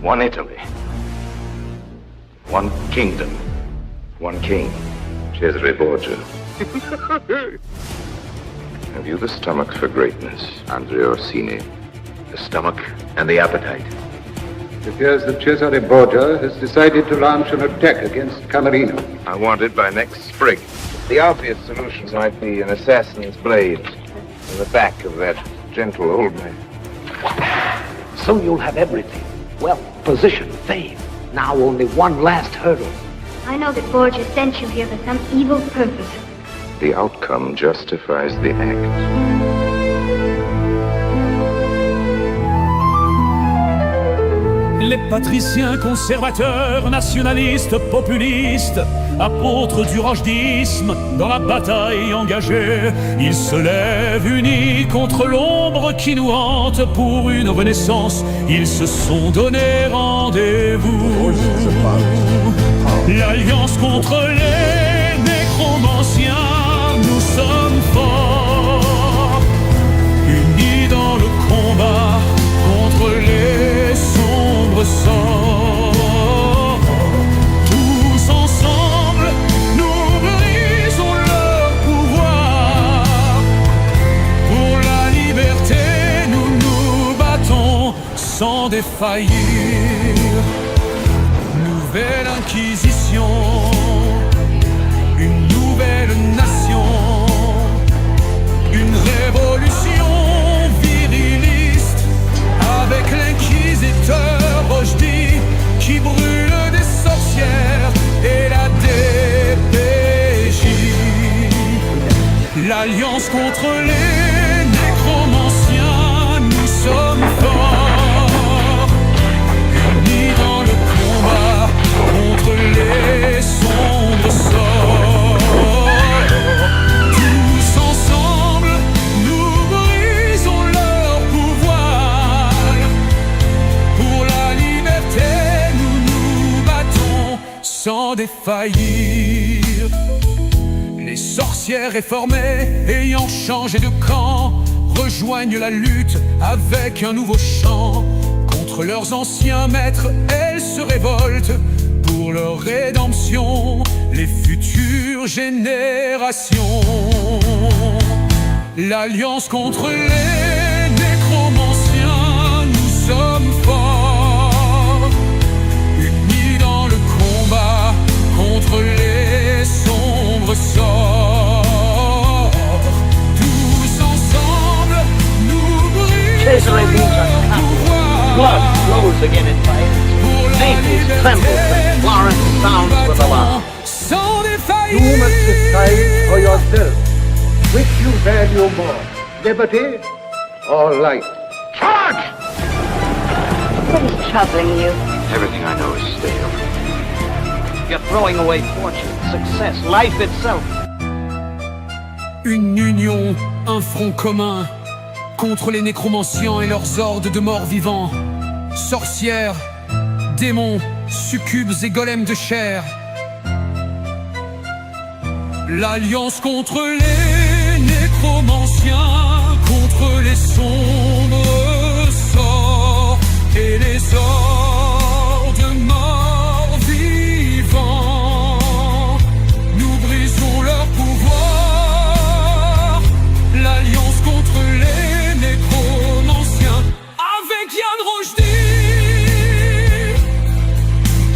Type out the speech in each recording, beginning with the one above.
One Italy. One kingdom. One king. Cesare Borgia. Have you the stomach for greatness, Andrea Orsini? The stomach and the appetite. It appears that Cesare Borgia has decided to launch an attack against Camerino. I want it by next spring. The obvious solutions might be an assassin's blade in the back of that gentle old man. Soon you'll have everything. Wealth, position, fame. Now only one last hurdle. I know that Borgia sent you here for some evil purpose. The outcome justifies the act. Les patriciens conservateurs, nationalistes, populistes, apôtres du rochdisme, dans la bataille engagée, ils se lèvent unis contre l'ombre qui nous hante pour une renaissance. Ils se sont donné rendez-vous. L'alliance contre les nécromanciens, nous sommes forts, unis dans le combat contre les sombres sorts. Tous ensemble, nous brisons leur pouvoir. Pour la liberté, nous nous battons sans défaillir. Nouvelle inquisition, une nouvelle nation, une révolution viriliste avec l'inquisiteur Rochdy qui brûle des sorcières et la DPJ. L'alliance contre les nécromanciens, nous sommes forts, unis dans le combat contre les sombres sorts. Tous ensemble, nous brisons leur pouvoir. Pour la liberté, nous nous battons sans défaillir. Les sorcières réformées, ayant changé de camp, rejoignent la lutte avec un nouveau chant. Contre leurs anciens maîtres, elles se révoltent pour leur rédemption, les futures générations. L'alliance contre les nécromanciens, nous sommes forts, unis dans le combat contre les sombres sorts. Tous ensemble, nous brisons leur pouvoir. Blood flows again in fire. Naples trembles and Florence sounds with alarm. Sans défaillir. You must decide for yourself which you value more, liberty or life. Charge! What is troubling you? Everything I know is stale. You're throwing away fortune, success, life itself. Une union, un front commun contre les nécromanciens et leurs hordes de morts vivants. Sorcières, démons, succubes et golems de chair. L'alliance contre les nécromanciens, contre les sombres sorts et les hordes morts vivants. Nous brisons leur pouvoir. L'alliance contre les nécromanciens avec Yann Rochdy.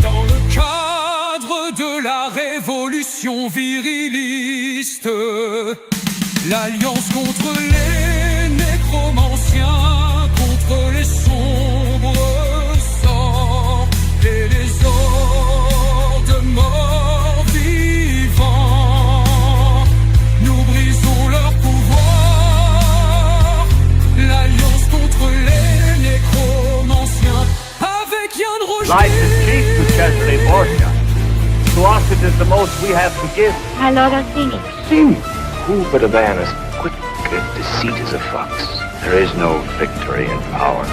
Dans le cadre de la révolution viriliste, l'alliance contre les nécromanciens, contre les sombres sorts et les hordes morts vivants. Nous brisons leur pouvoir. L'alliance contre les nécromanciens avec Yann Rochdy. Life is cheap to Cesare Borgia. To us it is the most we have to give. My Lord Orsini. See, who but a man as quick at deceit as a fox? There is no victory in power,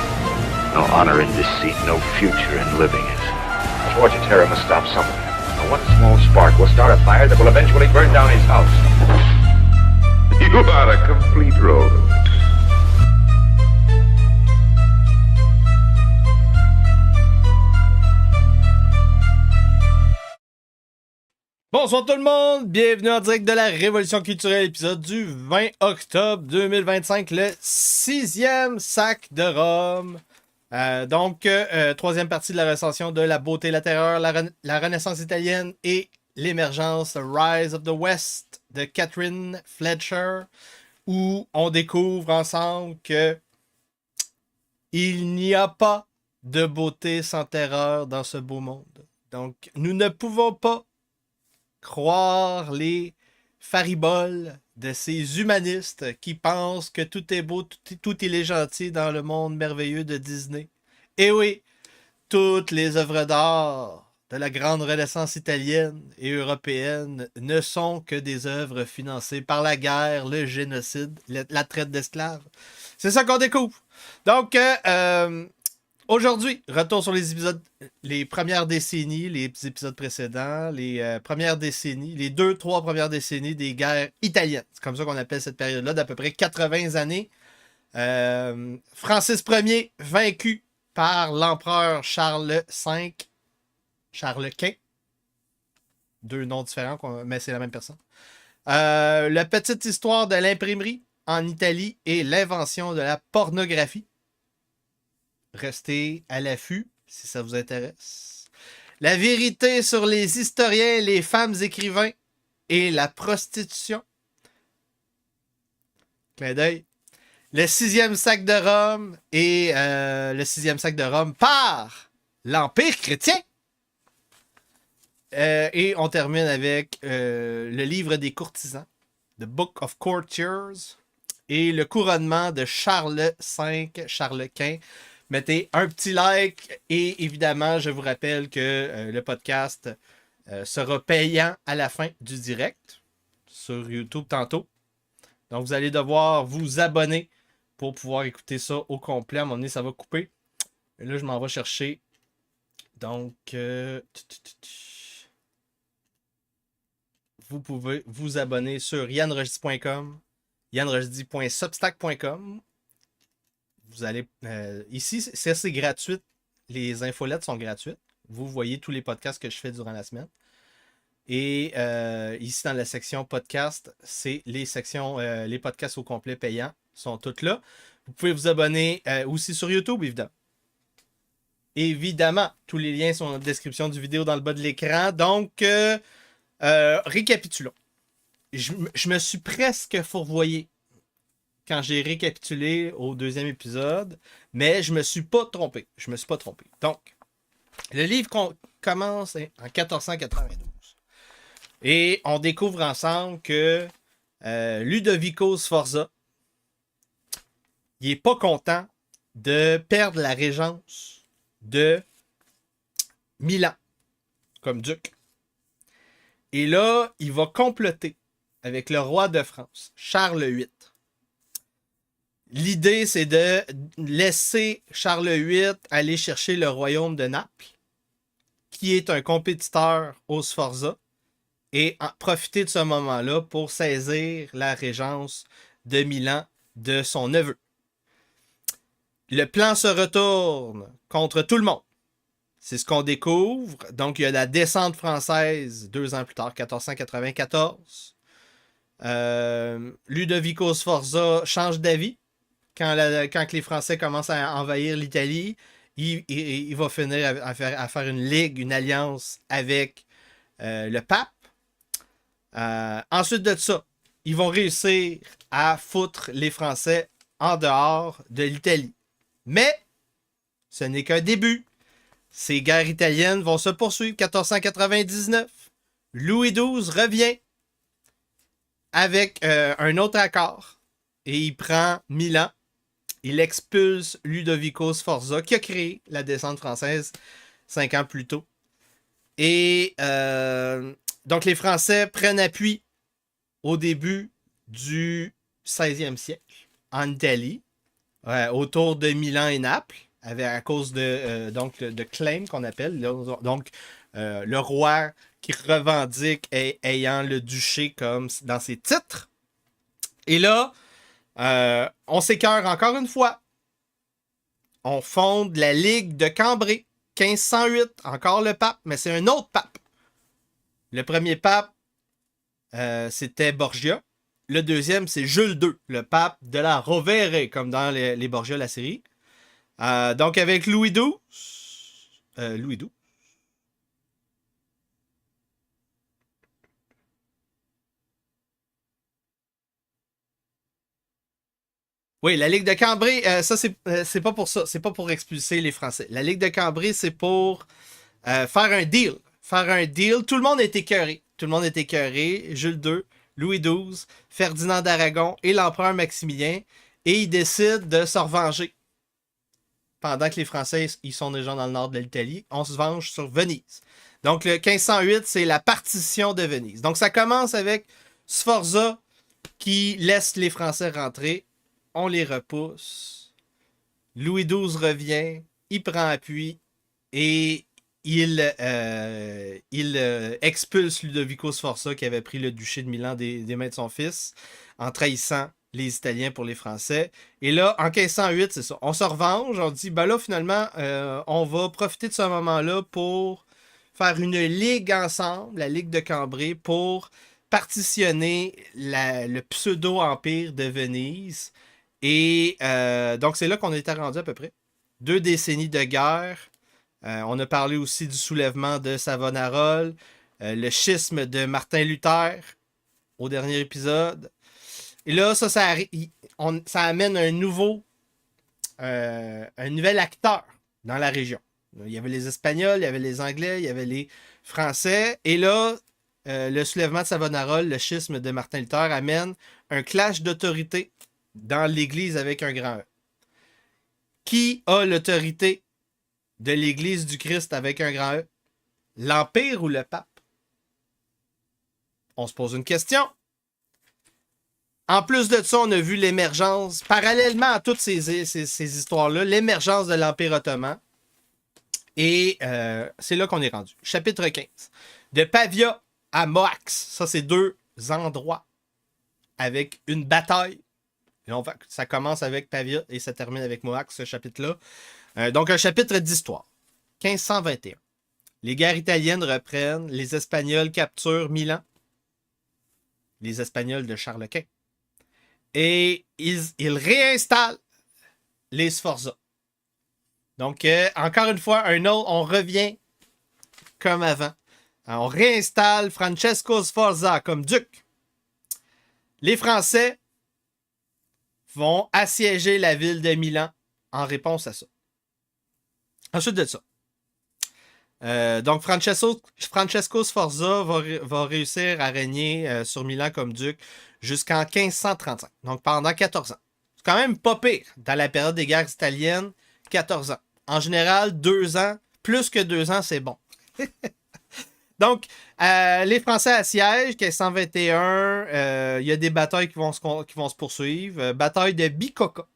no honor in deceit, no future in living it. Fortiterra must stop somewhere. Now, one small spark will start a fire that will eventually burn down his house. You are a complete rogue. Bonsoir tout le monde, bienvenue en direct de la Révolution culturelle, épisode du 20 octobre 2025, le 6e sac de Rome. Troisième partie de la recension de la beauté et la terreur, la Renaissance italienne et l'émergence, Rise of the West de Catherine Fletcher, où on découvre ensemble que il n'y a pas de beauté sans terreur dans ce beau monde. Donc, nous ne pouvons pas croire les fariboles de ces humanistes qui pensent que tout est beau, tout est gentil dans le monde merveilleux de Disney. Et oui, toutes les œuvres d'art de la grande Renaissance italienne et européenne ne sont que des œuvres financées par la guerre, le génocide, la traite d'esclaves. C'est ça qu'on découvre. Donc, aujourd'hui, retour sur les épisodes, les premières décennies, les épisodes précédents, les premières décennies, les 2-3 premières décennies des guerres italiennes. C'est comme ça qu'on appelle cette période-là, d'à peu près 80 années. Francis Ier, vaincu par l'empereur Charles V, Charles Quint. Deux noms différents, mais c'est la même personne. La petite histoire de l'imprimerie en Italie et l'invention de la pornographie. Restez à l'affût si ça vous intéresse. La vérité sur les historiens, les femmes écrivains et la prostitution. Clin d'œil. Le 6e sac de Rome et le 6e sac de Rome par l'Empire chrétien. Et on termine avec le livre des courtisans, The Book of Courtiers, et le couronnement de Charles V, Charles Quint. Mettez un petit like et évidemment, je vous rappelle que le podcast sera payant à la fin du direct sur YouTube tantôt. Donc, vous allez devoir vous abonner pour pouvoir écouter ça au complet. À un moment donné, ça va couper. Et là, je m'en vais chercher. Donc, vous pouvez vous abonner sur yanrojdi.com, yanrojdi.substack.com. Vous allez ici, c'est gratuit. Les infolettes sont gratuites. Vous voyez tous les podcasts que je fais durant la semaine. Et ici, dans la section podcast, c'est les sections, les podcasts au complet payants sont toutes là. Vous pouvez vous abonner aussi sur YouTube, évidemment. Évidemment, tous les liens sont dans la description du vidéo dans le bas de l'écran. Donc, récapitulons. Je me suis presque fourvoyé quand j'ai récapitulé au 2e épisode, mais je me suis pas trompé. Donc, le livre commence en 1492. Et on découvre ensemble que Ludovico Sforza, il est pas content de perdre la régence de Milan comme duc. Et là, il va comploter avec le roi de France, Charles VIII. L'idée, c'est de laisser Charles VIII aller chercher le royaume de Naples, qui est un compétiteur au Sforza, et profiter de ce moment-là pour saisir la régence de Milan de son neveu. Le plan se retourne contre tout le monde. C'est ce qu'on découvre. Donc, il y a la descente française 2 ans plus tard, 1494. Ludovico Sforza change d'avis. Quand les Français commencent à envahir l'Italie, il va finir à faire une ligue, une alliance avec le pape. Ensuite de ça, ils vont réussir à foutre les Français en dehors de l'Italie. Mais ce n'est qu'un début. Ces guerres italiennes vont se poursuivre. 1499, Louis XII revient avec un autre accord et il prend Milan. Il expulse Ludovico Sforza, qui a créé la descente française 5 ans plus tôt. Et donc, les Français prennent appui au début du 16e siècle en Italie, autour de Milan et Naples, à cause de claim qu'on appelle. Donc, le roi qui revendique ayant le duché comme dans ses titres. Et là, on s'écœure encore une fois. On fonde la Ligue de Cambrai, 1508, encore le pape, mais c'est un autre pape. Le premier pape, c'était Borgia. Le deuxième, c'est Jules II, le pape de la Rovere, comme dans les Borgia, la série. Donc, avec Louis XII. Louis XII. Oui, la Ligue de Cambrai, ça, c'est pas pour ça. C'est pas pour expulser les Français. La Ligue de Cambrai, c'est pour faire un deal. Faire un deal. Tout le monde est écœuré. Tout le monde est écœuré. Jules II, Louis XII, Ferdinand d'Aragon et l'empereur Maximilien. Et ils décident de se revenger. Pendant que les Français, ils sont déjà dans le nord de l'Italie, on se venge sur Venise. Donc, le 1508, c'est la partition de Venise. Donc, ça commence avec Sforza qui laisse les Français rentrer. On les repousse. Louis XII revient. Il prend appui. Et il expulse Ludovico Sforza qui avait pris le duché de Milan des mains de son fils en trahissant les Italiens pour les Français. Et là, en 1508, c'est ça. On se revanche. On dit, ben là, finalement, on va profiter de ce moment-là pour faire une ligue ensemble, la Ligue de Cambrai, pour partitionner le pseudo-empire de Venise. Et donc, c'est là qu'on était rendu à peu près. 2 décennies de guerre. On a parlé aussi du soulèvement de Savonarole, le schisme de Martin Luther au dernier épisode. Et là, ça amène un nouvel acteur dans la région. Il y avait les Espagnols, il y avait les Anglais, il y avait les Français. Et là, le soulèvement de Savonarole, le schisme de Martin Luther amène un clash d'autorité dans l'Église avec un grand E. Qui a l'autorité de l'Église du Christ avec un grand E? L'Empire ou le pape? On se pose une question. En plus de ça, on a vu l'émergence, parallèlement à toutes ces histoires-là, l'émergence de l'Empire ottoman. Et c'est là qu'on est rendu. Chapitre 15. De Pavia à Moax. Ça, c'est 2 endroits avec une bataille. Et ça commence avec Pavia et ça termine avec Moax, ce chapitre-là. Donc, un chapitre d'histoire. 1521. Les guerres italiennes reprennent. Les Espagnols capturent Milan. Les Espagnols de Charles Quint. Et ils réinstallent les Sforza. Donc, encore une fois, on revient comme avant. On réinstalle Francesco Sforza comme duc. Les Français vont assiéger la ville de Milan en réponse à ça. Ensuite de ça. Donc, Francesco Sforza va réussir à régner sur Milan comme duc jusqu'en 1535. Donc, pendant 14 ans. C'est quand même pas pire dans la période des guerres italiennes. 14 ans. En général, 2 ans. Plus que 2 ans, c'est bon. Donc, les Français assiègent, 1521. Il y a des batailles qui vont se poursuivre. Bataille de Bicocca.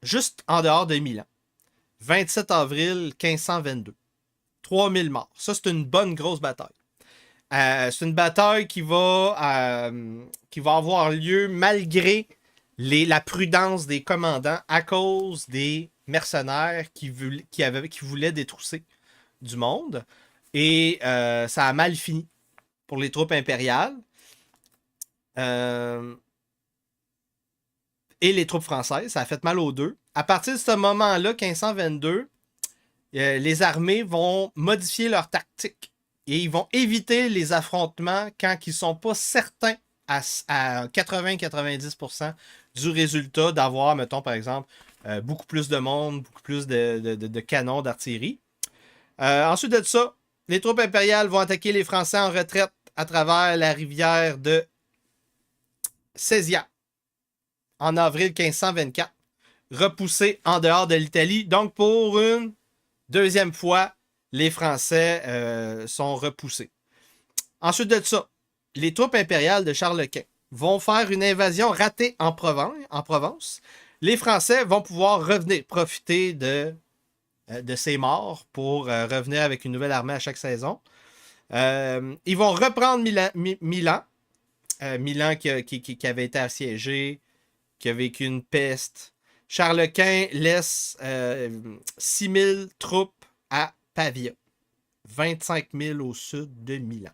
Juste en dehors de Milan. 27 avril 1522. 3000 morts. Ça, c'est une bonne grosse bataille. C'est une bataille qui va avoir lieu malgré la prudence des commandants à cause des mercenaires qui voulaient détrousser du monde. Et ça a mal fini pour les troupes impériales. Et les troupes françaises. Ça a fait mal aux deux. À partir de ce moment-là, 1522, les armées vont modifier leur tactique. Et ils vont éviter les affrontements quand ils ne sont pas certains à 80-90% du résultat d'avoir, mettons, par exemple, beaucoup plus de monde, beaucoup plus de canons, d'artillerie. Ensuite de ça, les troupes impériales vont attaquer les Français en retraite à travers la rivière de Sesia en avril 1524, repoussés en dehors de l'Italie. Donc, pour une deuxième fois, les Français sont repoussés. Ensuite de ça, les troupes impériales de Charles Quint vont faire une invasion ratée en Provence. Les Français vont pouvoir revenir, profiter de ces morts pour revenir avec une nouvelle armée à chaque saison. Ils vont reprendre Milan. Milan qui avait été assiégé, qui a vécu une peste. Charles Quint laisse 6000 troupes à Pavia. 25 000 au sud de Milan.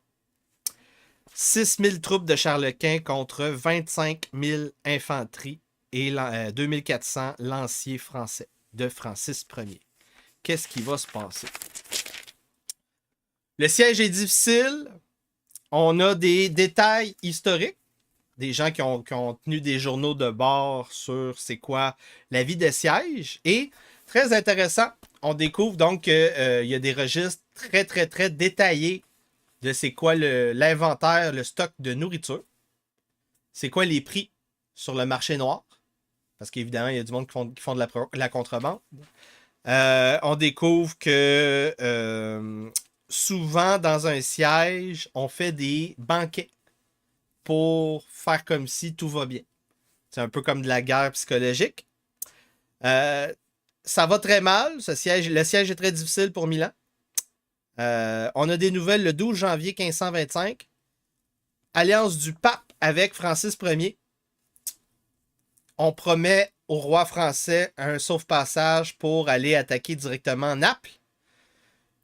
6 000 troupes de Charles Quint contre 25 000 infanteries et 2400 lanciers français de Francis Ier. Qu'est-ce qui va se passer? Le siège est difficile. On a des détails historiques. Des gens qui ont tenu des journaux de bord sur c'est quoi la vie des sièges. Et, très intéressant, on découvre donc qu'il y a des registres très, très, très détaillés de c'est quoi l'inventaire, le stock de nourriture. C'est quoi les prix sur le marché noir. Parce qu'évidemment, il y a du monde qui font de la contrebande. On découvre que souvent, dans un siège, on fait des banquets pour faire comme si tout va bien. C'est un peu comme de la guerre psychologique. Ça va très mal. Le siège est très difficile pour Milan. On a des nouvelles le 12 janvier 1525. Alliance du pape avec Francis Ier. On promet au roi français un sauve-passage pour aller attaquer directement Naples.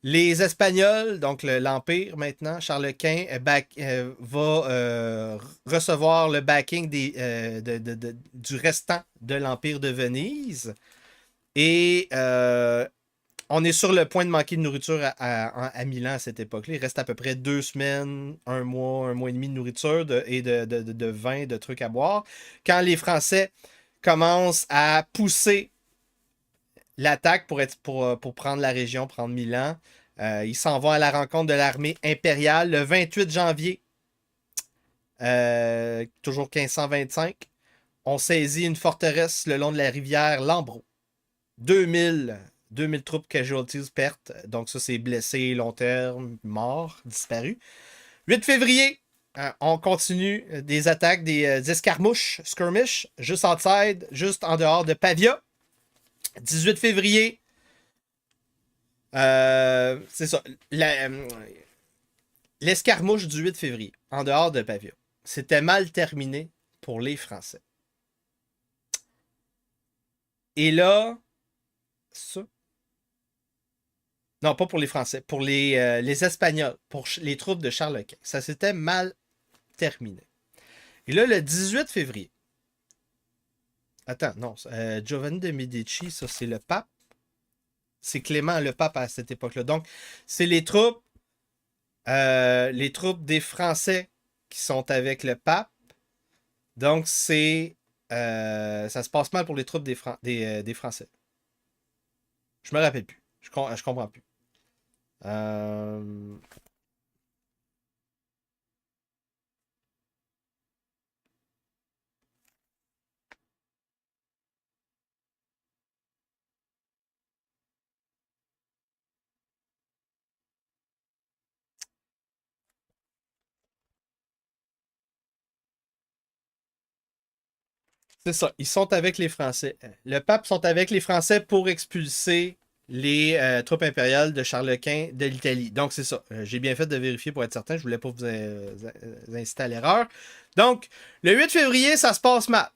Les Espagnols, donc l'Empire maintenant, Charles Quint va recevoir le backing du restant de l'Empire de Venise. Et on est sur le point de manquer de nourriture à Milan à cette époque-là. Il reste à peu près 2 semaines, un mois et demi de nourriture et de vin, de trucs à boire. Quand les Français commencent à pousser l'attaque pour prendre la région, prendre Milan, ils s'en vont à la rencontre de l'armée impériale le 28 janvier, toujours 1525. On saisit une forteresse le long de la rivière Lambro. 2000 troupes casualties pertes. Donc ça, c'est blessés, long terme, morts, disparus. 8 février, on continue des attaques, des escarmouches, skirmish, juste outside, juste en dehors de Pavia. 18 février, c'est ça, l'escarmouche du 8 février, en dehors de Pavia. C'était mal terminé pour les Français. Et là, ça... Non, pas pour les Français, pour les Espagnols, pour les troupes de Charles Quint. Ça s'était mal terminé. Et là, le 18 février. Attends, non. Giovanni de Medici, ça, c'est le pape. C'est Clément le pape à cette époque-là. Donc, c'est les troupes des Français qui sont avec le pape. Donc, c'est... ça se passe mal pour les troupes des Français. Je me rappelle plus. Je comprends plus. C'est ça. Ils sont avec les Français. Le pape sont avec les Français pour expulser les troupes impériales de Charles Quint de l'Italie. Donc, c'est ça. J'ai bien fait de vérifier pour être certain. Je ne voulais pas vous inciter à l'erreur. Donc, le 8 février, ça se passe mal.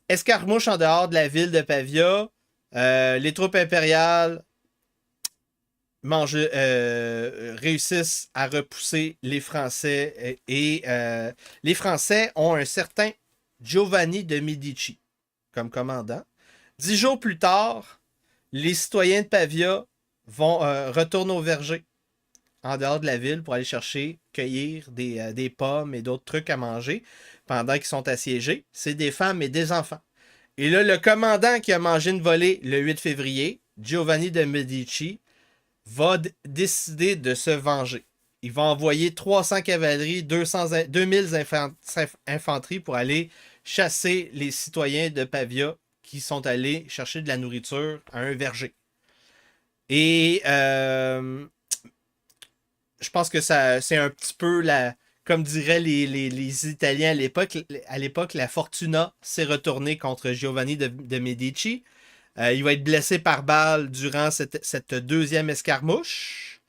Escarmouche en dehors de la ville de Pavia. Les troupes impériales réussissent à repousser les Français. Et les Français ont un certain Giovanni de Medici comme commandant. 10 jours plus tard, les citoyens de Pavia vont retourner au verger en dehors de la ville pour aller cueillir des pommes et d'autres trucs à manger pendant qu'ils sont assiégés. C'est des femmes et des enfants. Et là, le commandant qui a mangé une volée le 8 février, Giovanni de Medici, va décider de se venger. Il va envoyer 300 cavaleries, 2000 infanteries pour aller chasser les citoyens de Pavia qui sont allés chercher de la nourriture à un verger. Et je pense que c'est un petit peu comme diraient les Italiens à l'époque, la Fortuna s'est retournée contre Giovanni de Medici. Il va être blessé par balle durant cette deuxième escarmouche.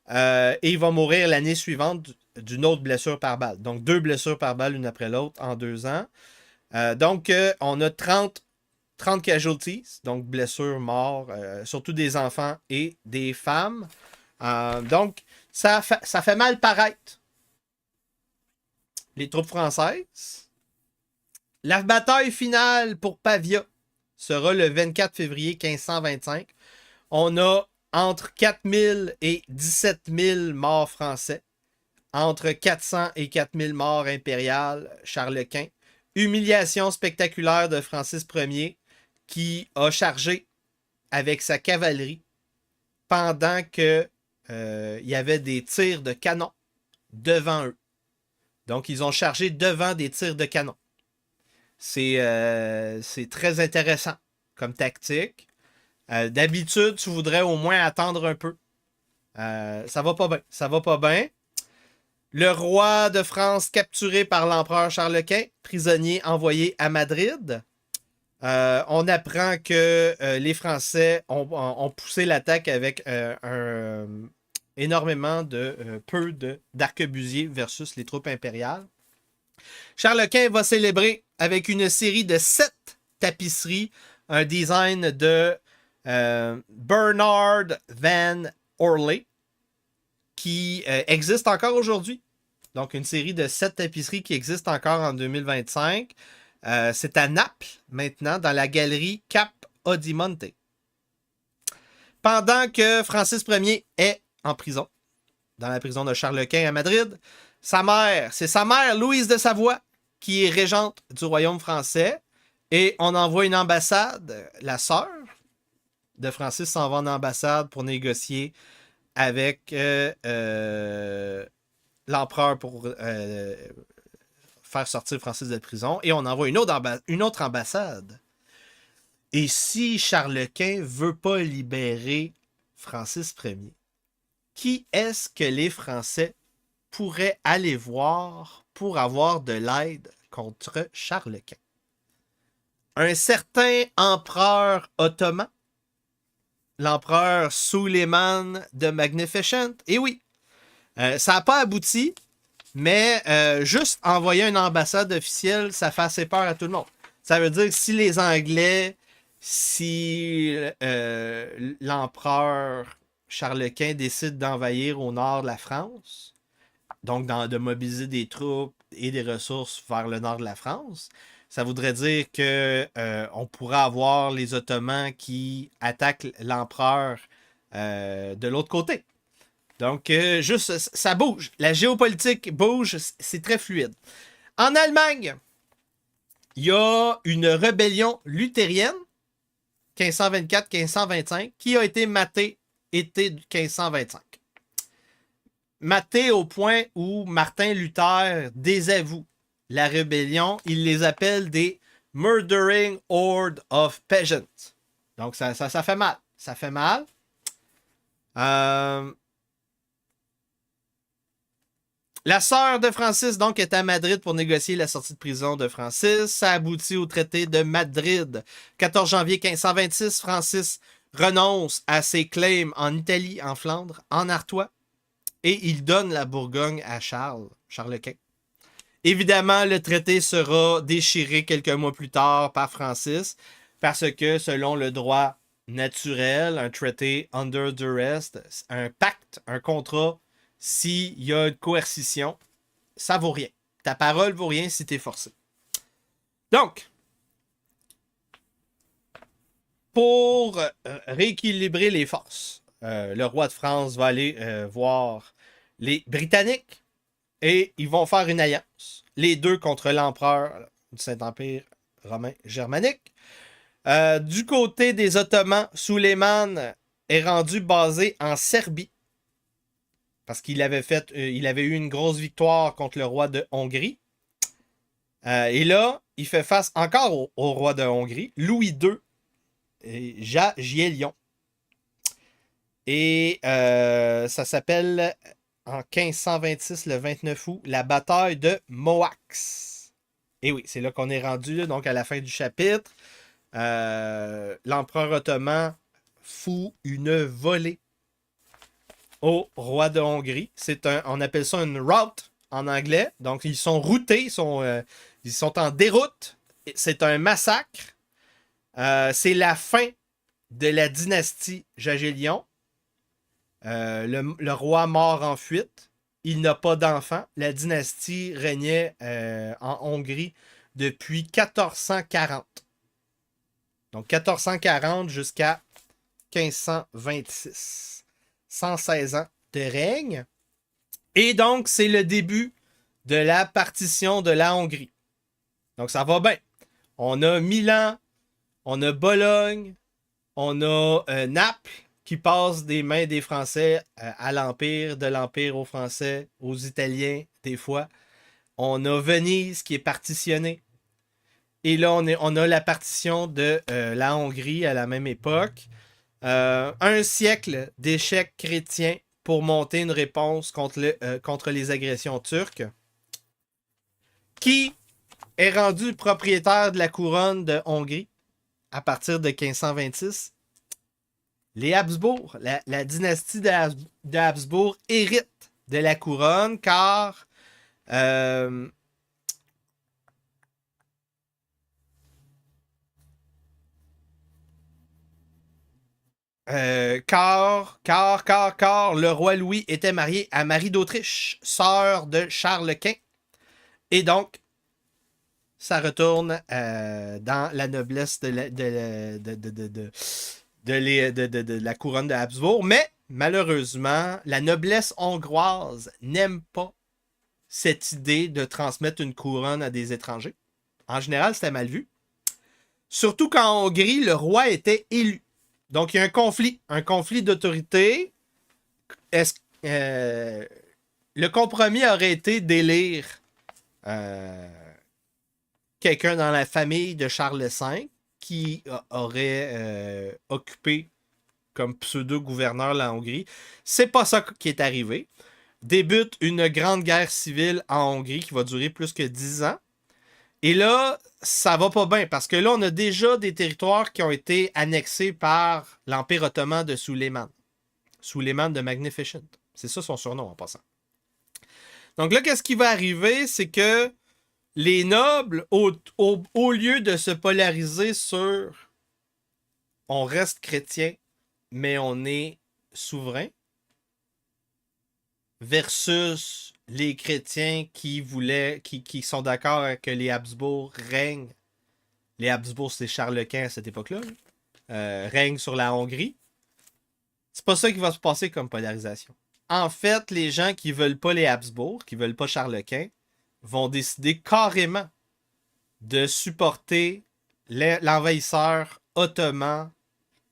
Et il va mourir l'année suivante d'une autre blessure par balle. Donc 2 blessures par balle l'une après l'autre en 2 ans. Donc on a 30 casualties, donc blessures, morts, surtout des enfants et des femmes. Donc ça fait mal paraître les troupes françaises. La bataille finale pour Pavia sera le 24 février 1525. On a entre 4000 et 17 000 morts français, entre 400 et 4000 morts impériales, Charles Quint. Humiliation spectaculaire de Francis Ier qui a chargé avec sa cavalerie pendant que il y avait des tirs de canon devant eux. Donc, ils ont chargé devant des tirs de canon. C'est très intéressant comme tactique. D'habitude, tu voudrais au moins attendre un peu. Ça va pas bien. Ça va pas bien. Le roi de France capturé par l'empereur Charles Quint, prisonnier envoyé à Madrid. On apprend que les Français ont poussé l'attaque avec énormément de peu d'arquebusiers versus les troupes impériales. Charles Quint va célébrer avec une série de 7 tapisseries, un design de Bernard Van Orley qui existe encore aujourd'hui. Donc, une série de 7 tapisseries qui existent encore en 2025. C'est à Naples, maintenant, dans la galerie Cap Odimonte. Pendant que Francis Ier est en prison, dans la prison de Charles Quint à Madrid, c'est sa mère, Louise de Savoie, qui est régente du royaume français. Et on envoie une ambassade. La sœur de Francis s'en va en ambassade pour négocier avec l'empereur pour faire sortir Francis de prison. Et on envoie une autre ambassade. Et si Charles Quint ne veut pas libérer Francis Ier, qui est-ce que les Français pourraient aller voir pour avoir de l'aide contre Charles Quint? Un certain empereur ottoman, l'empereur Suleiman de Magnificent. Et oui, ça n'a pas abouti, mais juste envoyer une ambassade officielle, ça fait assez peur à tout le monde. Ça veut dire que si les Anglais, si l'empereur Charles Quint décide d'envahir au nord de la France, donc de mobiliser des troupes et des ressources vers le nord de la France, ça voudrait dire que on pourrait avoir les Ottomans qui attaquent l'empereur de l'autre côté. Donc, juste, ça bouge. La géopolitique bouge, c'est très fluide. En Allemagne, il y a une rébellion luthérienne, 1524-1525, qui a été matée été 1525. Matée au point où Martin Luther désavoue la rébellion. Il les appelle des Murdering Horde of Peasants. Donc, ça fait mal. Ça fait mal. La sœur de Francis, donc, est à Madrid pour négocier la sortie de prison de Francis. Ça aboutit au traité de Madrid. 14 janvier 1526, Francis renonce à ses claims en Italie, en Flandre, en Artois. Et il donne la Bourgogne à Charles Quint. Évidemment, le traité sera déchiré quelques mois plus tard par Francis parce que, selon le droit naturel, un traité under duress, un pacte, un contrat, s'il y a une coercition, ça vaut rien. Ta parole vaut rien si t'es forcé. Donc, pour rééquilibrer les forces, le roi de France va aller voir les Britanniques et ils vont faire une alliance. Les deux contre l'empereur du Saint-Empire romain germanique. Du côté des Ottomans, Suleiman est rendu basé en Serbie parce qu'il avait eu une grosse victoire contre le roi de Hongrie. Et là, il fait face encore au roi de Hongrie, Louis II et Jagiellon. Et ça s'appelle, en 1526, le 29 août, la bataille de Mohacs. Et oui, c'est là qu'on est rendu, là, donc à la fin du chapitre. L'empereur ottoman fout une volée au roi de Hongrie. On appelle ça une rout en anglais. Donc, ils sont routés, ils sont en déroute. C'est un massacre. C'est la fin de la dynastie Jagiellon. Le roi mort en fuite. il n'a pas d'enfant. La dynastie régnait en Hongrie depuis 1440. Donc 1440 jusqu'à 1526. 116 ans de règne. Et donc, c'est le début de la partition de la Hongrie. Donc, ça va bien. On a Milan, on a Bologne, on a Naples qui passe des mains des Français à l'Empire, de l'Empire aux Français, aux Italiens, des fois. On a Venise qui est partitionnée. Et là, on a la partition de la Hongrie à la même époque. Un siècle d'échecs chrétiens pour monter une réponse contre les agressions turques. Qui est rendu propriétaire de la couronne de Hongrie à partir de 1526? Les Habsbourg, la dynastie de Habsbourg hérite de la couronne car le roi Louis était marié à Marie d'Autriche, sœur de Charles Quint. Et donc, ça retourne dans la noblesse de la couronne de Habsbourg. Mais, malheureusement, la noblesse hongroise n'aime pas cette idée de transmettre une couronne à des étrangers. En général, c'était mal vu. Surtout qu'en Hongrie, le roi était élu. Donc, il y a un conflit d'autorité. Le compromis aurait été d'élire quelqu'un dans la famille de Charles V qui aurait occupé comme pseudo-gouverneur la Hongrie. C'est pas ça qui est arrivé. Débute une grande guerre civile en Hongrie qui va durer plus que 10 ans. Et là, ça va pas bien parce que là, on a déjà des territoires qui ont été annexés par l'Empire ottoman de Suleiman. Suleiman de Magnificent. C'est ça son surnom en passant. Donc là, qu'est-ce qui va arriver? C'est que les nobles, au lieu de se polariser sur on reste chrétien, mais on est souverain, versus les chrétiens qui sont d'accord que les Habsbourg règnent. Les Habsbourg, c'est Charles Quint à cette époque-là. Règnent sur la Hongrie. C'est pas ça qui va se passer comme polarisation. En fait, les gens qui veulent pas les Habsbourg, qui veulent pas Charles Quint, vont décider carrément de supporter l'envahisseur ottoman,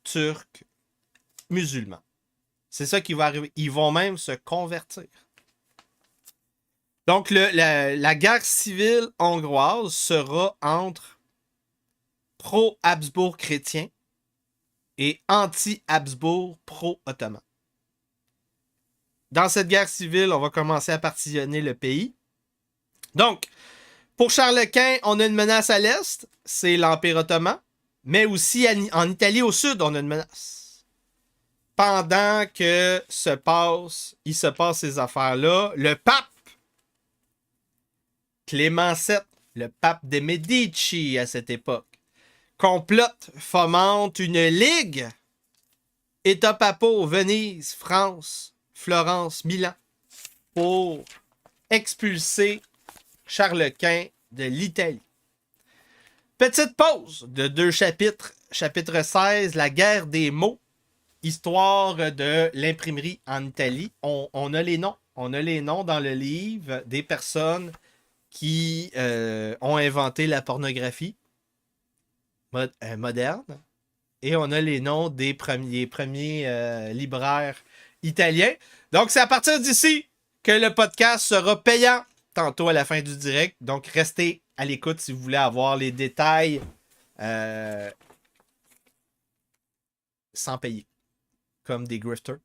turc, musulman. C'est ça qui va arriver. Ils vont même se convertir. Donc, la guerre civile hongroise sera entre pro-Habsbourg chrétien et anti-Habsbourg pro-ottoman. Dans cette guerre civile, on va commencer à partitionner le pays. Donc, pour Charles Quint, on a une menace à l'est, c'est l'Empire ottoman, mais aussi en Italie au sud, on a une menace. Pendant que il se passe ces affaires-là, le pape Clément VII, le pape des Médicis à cette époque, complote, fomente une ligue États papaux, Venise, France, Florence, Milan, pour expulser Charles Quint de l'Italie. Petite pause de 2 chapitres. Chapitre 16, la guerre des mots. Histoire de l'imprimerie en Italie. On a les noms. On a les noms dans le livre des personnes qui ont inventé la pornographie moderne. Et on a les noms des premiers libraires italiens. Donc, c'est à partir d'ici que le podcast sera payant tantôt à la fin du direct. Donc, restez à l'écoute si vous voulez avoir les détails sans payer, comme des grifters.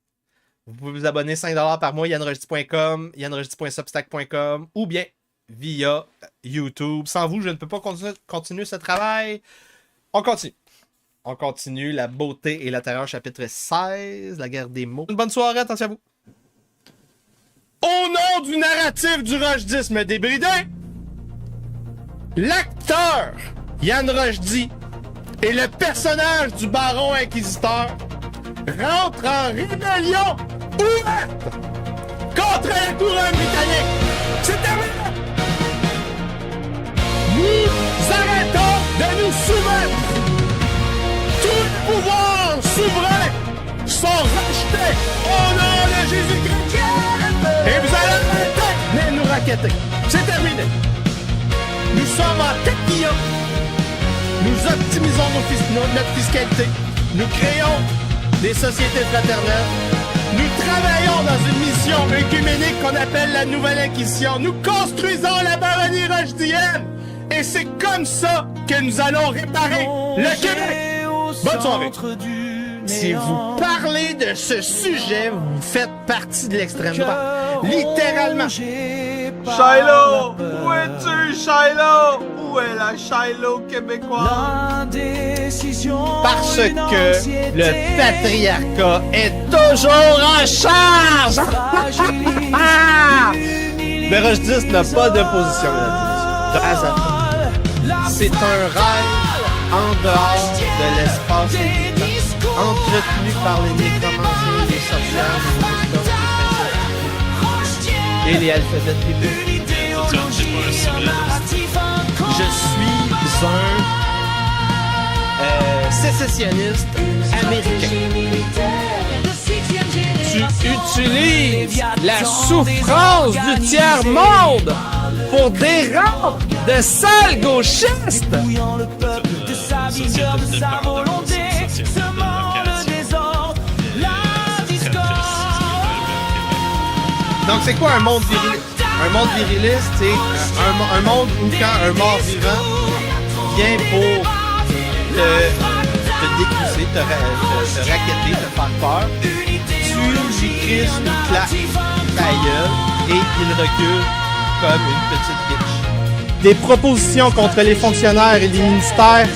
Vous pouvez vous abonner 5$ par mois, yanrojdi.com, yanrojdi.substack.com ou bien via YouTube. Sans vous, je ne peux pas continuer ce travail. On continue. On continue la beauté et la terreur, chapitre 16, la guerre des mots. Une bonne soirée, attention à vous. Au nom du narratif du rojdisme débridé, l'acteur Yann Rojdi et le personnage du baron inquisiteur rentrent en rébellion ouverte contre la couronne britannique. C'est terminé! Nous arrêtons de nous soumettre. Tous les pouvoirs souverains sont rachetés au nom de Jésus-Christ. Et vous allez arrêter de nous raqueter. C'est terminé. Nous sommes en tatillon. Nous optimisons notre fiscalité. Nous créons des sociétés fraternelles. Nous travaillons dans une mission œcuménique qu'on appelle la Nouvelle Inquisition. Nous construisons la baronnie rochdéenne. Et c'est comme ça que nous allons réparer le Québec. Bonne soirée. Si vous parlez de ce sujet, vous faites partie de l'extrême droite. Littéralement. Shiloh! Où es-tu, Shiloh? Où est la Shiloh québécoise? Parce que le patriarcat est toujours en charge! Le Roche-10 n'a pas d'opposition, de hasard. C'est un rêve en dehors de l'espace existant, entretenu par les nécromanciens, les sorcières, les et les alphabets tribaux. Je suis un sécessionniste américain. Tu utilises la souffrance du tiers-monde pour des rampes de sales gauchistes. Donc c'est quoi un monde viriliste? Un monde viriliste, c'est un monde où quand un mort vivant vient pour te décrisser, te racketter, te faire peur, tu lui crisses une claque ta gueule et il recule comme une petite bitch. Des propositions contre les fonctionnaires et les ministères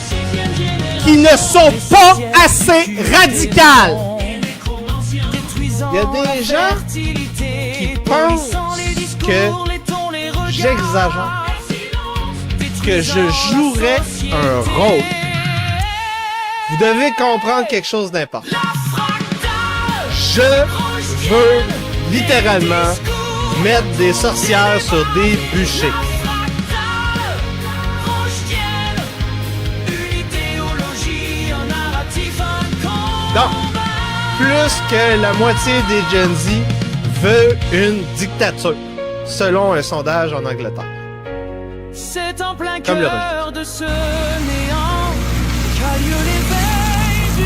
qui ne sont pas assez radicales. Il y a des gens qui pensent que j'exagère, que je jouerais un rôle. Vous devez comprendre quelque chose d'important. Je veux littéralement mettre des sorcières sur des bûchers. Donc, plus que la moitié des Gen Z veut une dictature, selon un sondage en Angleterre. C'est en plein Comme le cœur de ce néant qu'a lieu l'éveil du